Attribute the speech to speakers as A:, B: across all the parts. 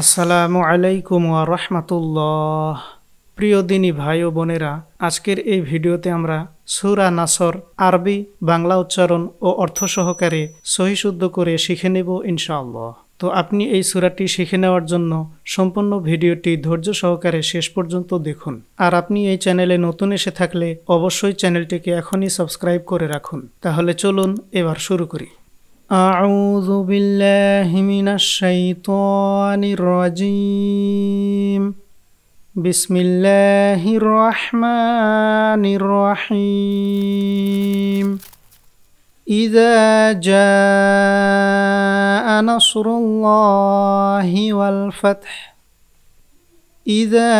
A: আসসালামু আলাইকুম ওয়া রাহমাতুল্লাহ। প্রিয় দিনী ভাই ও বোনেরা, আজকের এই ভিডিওতে আমরা সূরা নাসর আরবি বাংলা উচ্চারণ ও অর্থ সহকারে সহি শুদ্ধ করে শিখে নেব ইনশাআল্লাহ। তো আপনি এই সূরাটি শিখে নেওয়ার জন্য সম্পূর্ণ ভিডিওটি ধৈর্য সহকারে শেষ পর্যন্ত দেখুন। আর আপনি এই চ্যানেলে নতুন এসে থাকলে অবশ্যই চ্যানেলটিকে এখনই সাবস্ক্রাইব করে রাখুন। তাহলে চলুন এবার শুরু করি। أعوذ بالله من الشيطان الرجيم بسم الله الرحمن الرحيم إذا جاء نصر الله والفتح إذا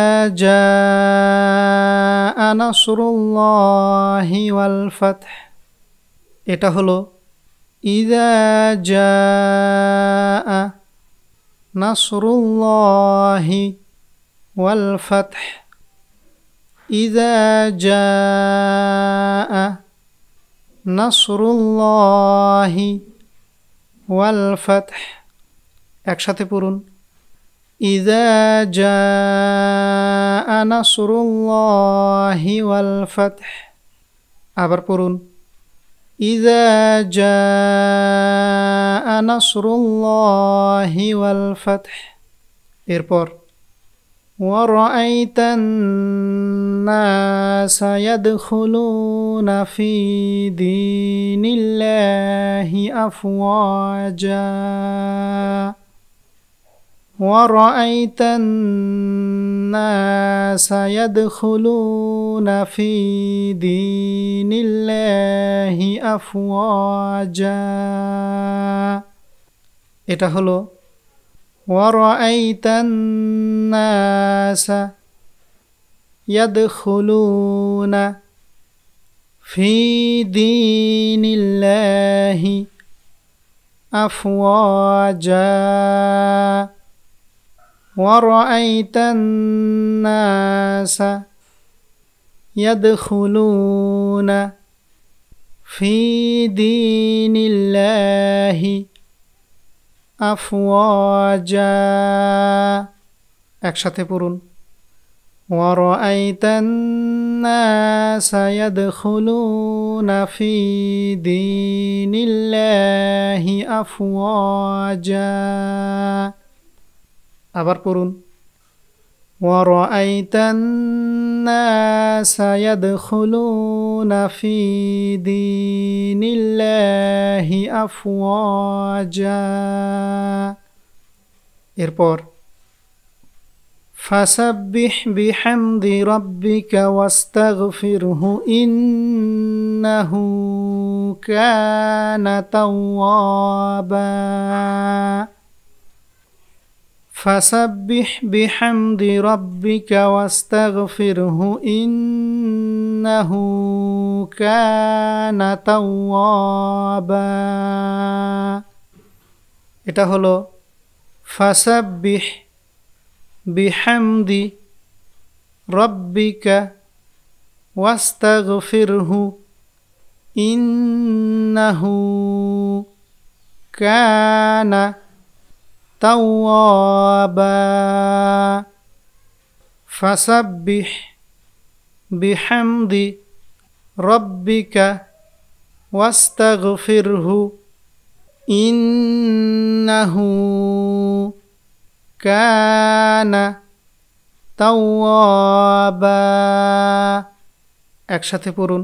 A: جاء نصر الله والفتح এটা হলো إذا جاء نصر الله والفتح إذا جاء نصر الله والفتح একসাথে পড়ুন إذا جاء نصر الله والفتح আবার পড়ুন إذا جاء نصر الله والفتح এরপর ورأيت الناس يدخلون في دين الله أفواجا ورأيت الناس يدخلون في دين الله أفواجا এটা হলো ورأيت الناس يدخلون في دين الله أفواجا ورأيت الناس يدخلون في دين الله أفواجا একসাথে পড়ুন ورأيت الناس يدخلون في دين الله أفواجا আবার পড়ুন ورأيت الناس يدخلون في دين الله أفواجا এরপর فسبح بحمد ربك واستغفره إنه كان توابا فسبح بحمد ربك واستغفره إنه كان توابا এটা হলো فسبح بحمد ربك واستغفره إنه كان توابا فسبح بحمد ربك واستغفره إنه كان توابا একসাথে পড়ুন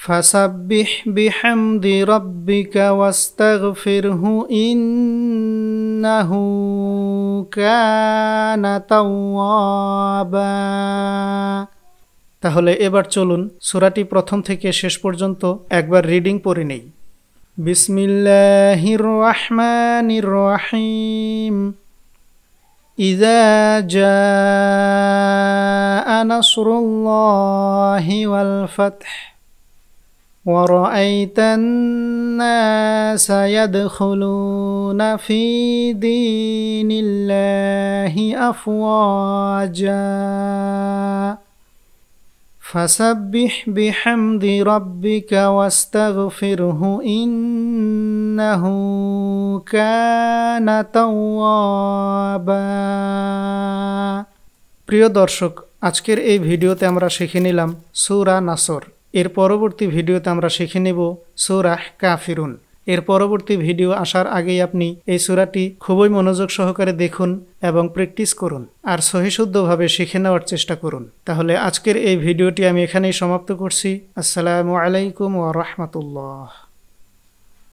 A: فسبح بحمد ربك واستغفره إنه كان توابا তাহলে এবার চলুন সূরাটি প্রথম থেকে শেষ পর্যন্ত একবার রিডিং পড়ে নেই। বিসমিল্লাহির রহমানির রহিম إذا جاء نصر الله والفتح ورأيت الناس يدخلون في دين الله أفواجا فسبح بحمد ربك واستغفره إن ইন্নাহু কানা তাওয়াবা। প্রিয় দর্শক, আজকের এই ভিডিওতে আমরা শিখে নিলাম সূরা নাসর। এর পরবর্তী ভিডিওতে আমরা শিখে নেব সূরা কাফিরুন। এর পরবর্তী ভিডিও আসার আগেই আপনি এই সূরাটি খুবই মনোযোগ সহকারে দেখুন এবং প্র্যাকটিস করুন আর সহিশুদ্ধভাবে শিখে নেওয়ার চেষ্টা করুন। তাহলে আজকের এই ভিডিওটি আমি এখানেই সমাপ্ত করছি। আসসালামু আলাইকুম ওয়া রাহমাতুল্লাহ।